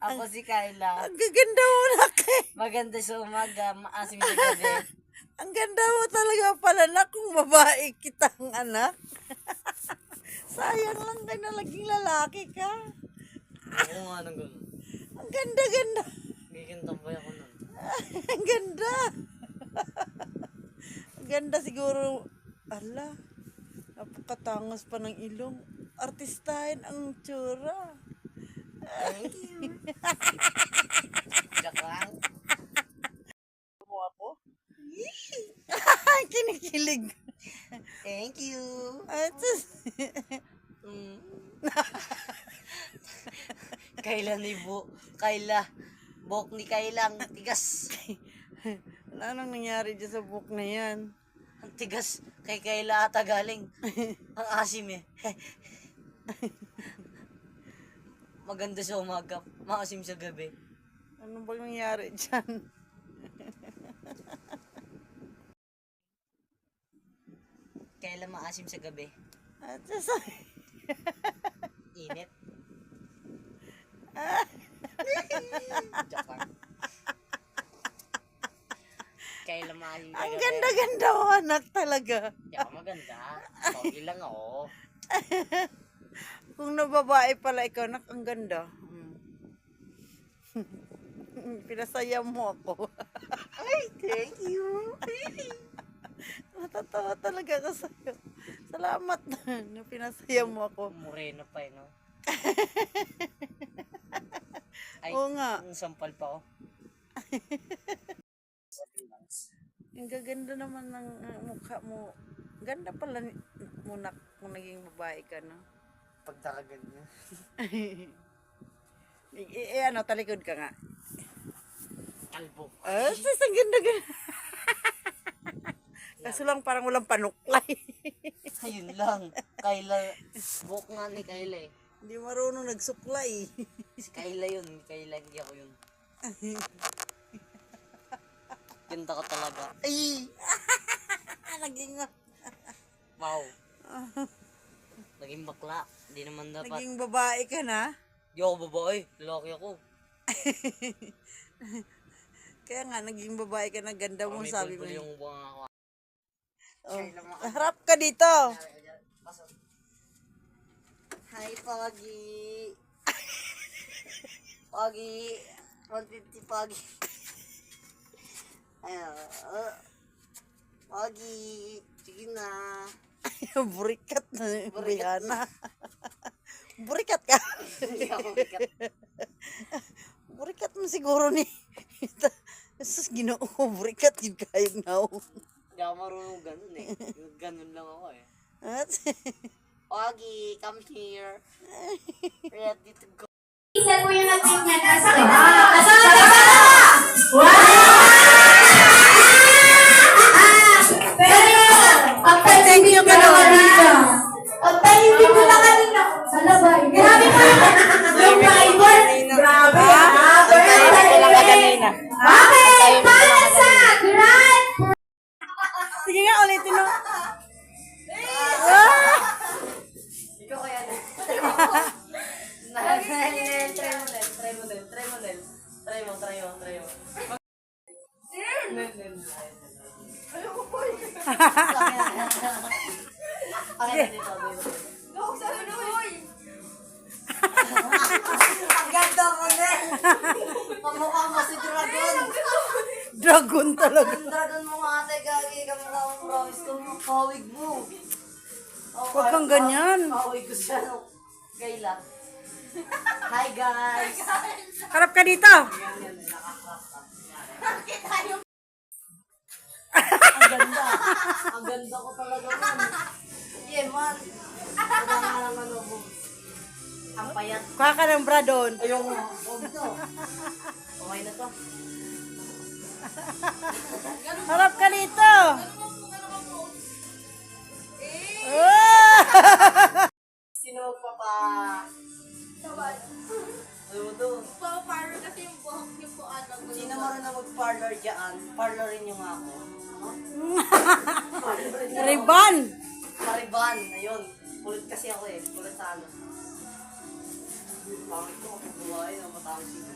Ako si Kyla. Ang gaganda mo nak eh. Maganda sa umaga, maasim sa gabi. Ang ganda mo talaga pala nak kung babae kitang anak. Sayang lang kayo na laging lalaki ka. Ako nga nang gano'n. Ang ganda-ganda. Gigintambay ako nun. Ang ganda. Ang ganda siguro. Ala, napakatangos pa ng ilong. Artistahin ang tsura. Thank you. Joke lang. Mo ako? Kinikilig. Thank you. Kayla ni Bu. Kayla. Buhok ni Kaylang. Tigas. Ano nang nangyari dyan sa book na yan? Ang tigas. Kay Kayla ata galing. Ang asim eh. Maganda sa umaga. Maasim sa gabi. Ano ba nangyari dyan? Kayla maasim sa gabi. Init. Joke lang. Kayla maasim sa Ang gabi. ganda-ganda mo anak talaga. Di ako maganda. Pogi lang ako. Kung nababae pala ikaw, nak, ang ganda. Pinasaya mo ako. Ay, thank you. Natatawa talaga ako sa'yo. Salamat na pinasaya mo ako. Moreno pa eh, no? Ay, Oo nga. ang sampal pa ako. Ang gaganda naman ng mukha mo. Ganda pala mo nak kung naging babae ka, no? Pagdaragan niya. Ano, talikod ka nga. Kalbo. Sis, ang ganda-ganda. Kaso lang parang walang panuklay. Ayun lang. Kayla, buhok nga ni Kayla eh. Hindi marunong nagsuklay. Si Kayla yun. Kayla, hindi ako yun. Ganda ka talaga. Ay! Naging, Wow. Naging bakla. Hindi naman dapat. naging babae ka na. Di ako babae. Lalaki ako. Kaya nga, naging babae ka na. Ganda mo, May sabi mo. bulbul yung buwang ako. Oh. Harap ka dito. Hi, Pogi. Pogi. 150 Pogi. Ayun. Pogi. Sige na. Burikat na. Brianna. Burikat ka. Hindi ako bigat. Burikat mo siguro ni. Sus, ginoo. Burikat yun kayo na. Hindi ako marunong ganun eh. Ganun lang ako eh. At, Pogi, come here. Ready to go. Isa po yung natin niya. Nasa thank you ka naman dito. hindi mo na kanina. Sa labay. Grabe po yung driver. Grabe. Bakit? Para sa Grand. Sige nga, ulitin mo. Ikaw kaya na. Try mo. Okay, dito. Ang ganda mo din. Kamukha mo si Dragon. Dragon talaga. Ang dragon mo nga ate, gagi. Kamukha mo, promise ko. Kawig mo. Huwag kang ganyan. Kawig ko siya. Kayla. Hi guys. Harap ka dito. Ang ganda. Ang ganda ko talaga man. Yeah man. Wala nga lang ano mo. Ang payat. Kuha ka ng bra doon. Ayoko. Huwag to. Okay na to. Harap ka dito. Sino pa? Ano to? Parang kasi yung buhok niyo po alam. Sino marunong mag-parlor dyan? Parlorin nyo nga ako. Riban. Pariban. Ayun. Kulit kasi ako eh. Kulit sa ano. Pangit ko. Buhay na matangos.